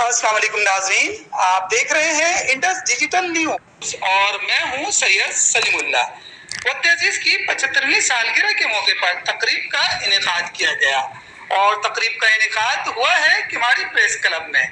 अस्सलाम वालेकुम नाज़रीन, आप देख रहे हैं इंडस डिजिटल न्यूज और मैं हूं सैयद सलीमुल्लाह। वक्त अजीज की 75वीं सालगिरह के मौके पर तकरीब का इनेकाद किया गया और तकरीब का इनेकाद हुआ है किमाड़ी प्रेस क्लब में।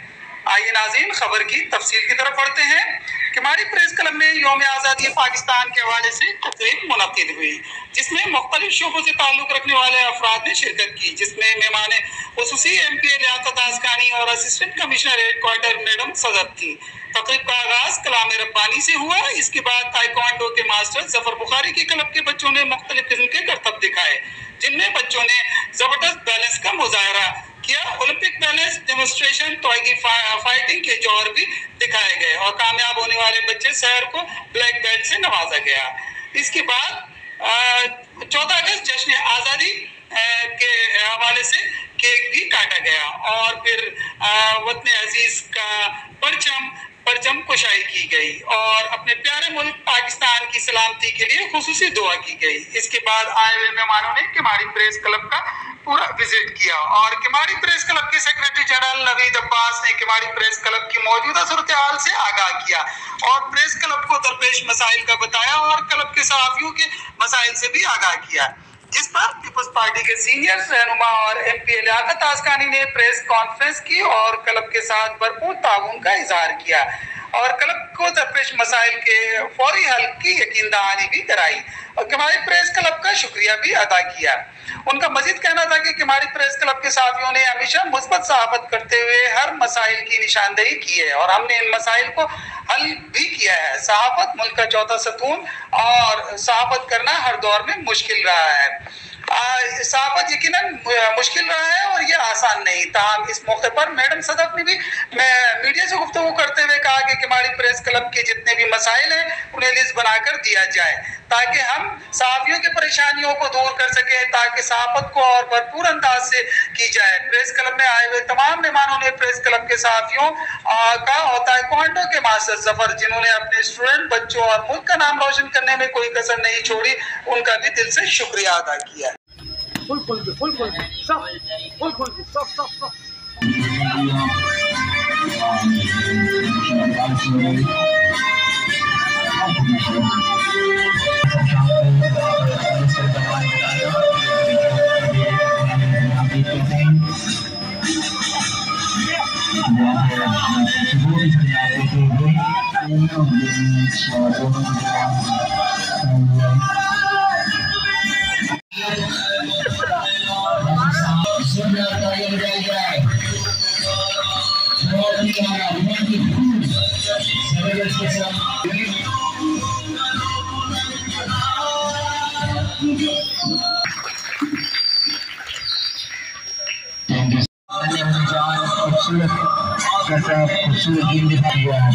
आइए नाज़रीन, खबर की तफसील की तरफ बढ़ते हैं। किमाड़ी प्रेस क्लब में यौम आज़ादी पाकिस्तान के हवाले से तकरीब मुनक़िद हुई, जिसमें मुख्तलिफ शोबों से ताल्लुक़ रखने वाले अफराद ने शिरकत की, जिसमें मेहमान खुसूसी MP लियाकत आज़कानी और असिस्टेंट कमिश्नर हेडक्वार्टर मैडम सदर थी। तकरीब का आगाज कलाम रब्बानी से हुआ। इसके बाद ताइक्वांडो के मास्टर जफर बुखारी के क्लब के बच्चों ने मुख्तलिफ किस्म के करतब दिखाए, जिनमें बच्चों ने जबरदस्त बैलेंस का मुजाहरा किया। ओलंपिक बैलेंस डेमोन्स्ट्रेशन, तोइगी फाइटिंग के जौहर भी दिखाए गए और कामयाब होने वाले बच्चे शहर को ब्लैक बेल्ट से नवाजा गया। इसके बाद 14 अगस्त जश्न आज़ादी के हवाले से केक भी काटा गया और फिर वतन अजीज का परचम कुशाई की गई और अपने प्यारे मुल्क पाकिस्तान की सलामती के लिए खुसूसी दुआ की गई। इसके बाद आए हुए मेहमानों ने किमाड़ी प्रेस क्लब का पूरा विजिट किया और किमाड़ी प्रेस क्लब के सेक्रेटरी जनरल नवीद अब्बास ने किमाड़ी प्रेस क्लब की मौजूदा सूरत हाल से आगाह किया और प्रेस क्लब को दरपेश मसाइल का बताया और क्लब के सहाफियों के मसाइल से भी आगाह किया, जिस पर पीपल्स पार्टी के सीनियर रहनुमा और MP लियाकत आज़कानी ने प्रेस कॉन्फ्रेंस की और क्लब के साथ भरपूर ताउन का इजहार किया और क्लब को दरपेश मसाइल के फौरी हल की यकीन दहानी भी कराई और किमाड़ी प्रेस क्लब का शुक्रिया भी अदा किया। उनका मजीद कहना था कि किमाड़ी प्रेस क्लब के साथियों ने हमेशा मुस्बत सहाफत करते हुए हर मसाइल की निशानदेही की है और हमने इन मसाइल को हल भी किया है। सहाफत मुल्क का चौथा सतून और सहाफत करना हर दौर में मुश्किल रहा है। सहाफत यकीनन मुश्किल रहा है और ये आसान नहीं। ताहम इस मौके पर मैडम सदर ने भी मीडिया से गुफ्तगू करते हुए कहा कि किमाड़ी प्रेस क्लब के जितने भी मसाइल हैं उन्हें लिस्ट बनाकर दिया जाए ताकि हम सहाफियों की परेशानियों को दूर कर सके, ताकि सहाफत को और भरपूर अंदाज से की जाए। प्रेस क्लब में आए हुए तमाम मेहमानों ने प्रेस क्लब के सहाफियों का और ताइक्वांडो के मास्टर जफर, जिन्होंने अपने स्टूडेंट बच्चों और मुल्क का नाम रोशन करने में कोई कसर नहीं छोड़ी, उनका भी दिल से शुक्रिया अदा किया। खूबसूरत दिन दिखाई हुआ है।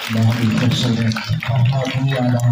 बहुत ही खूबसूरत, बहुत ही आला।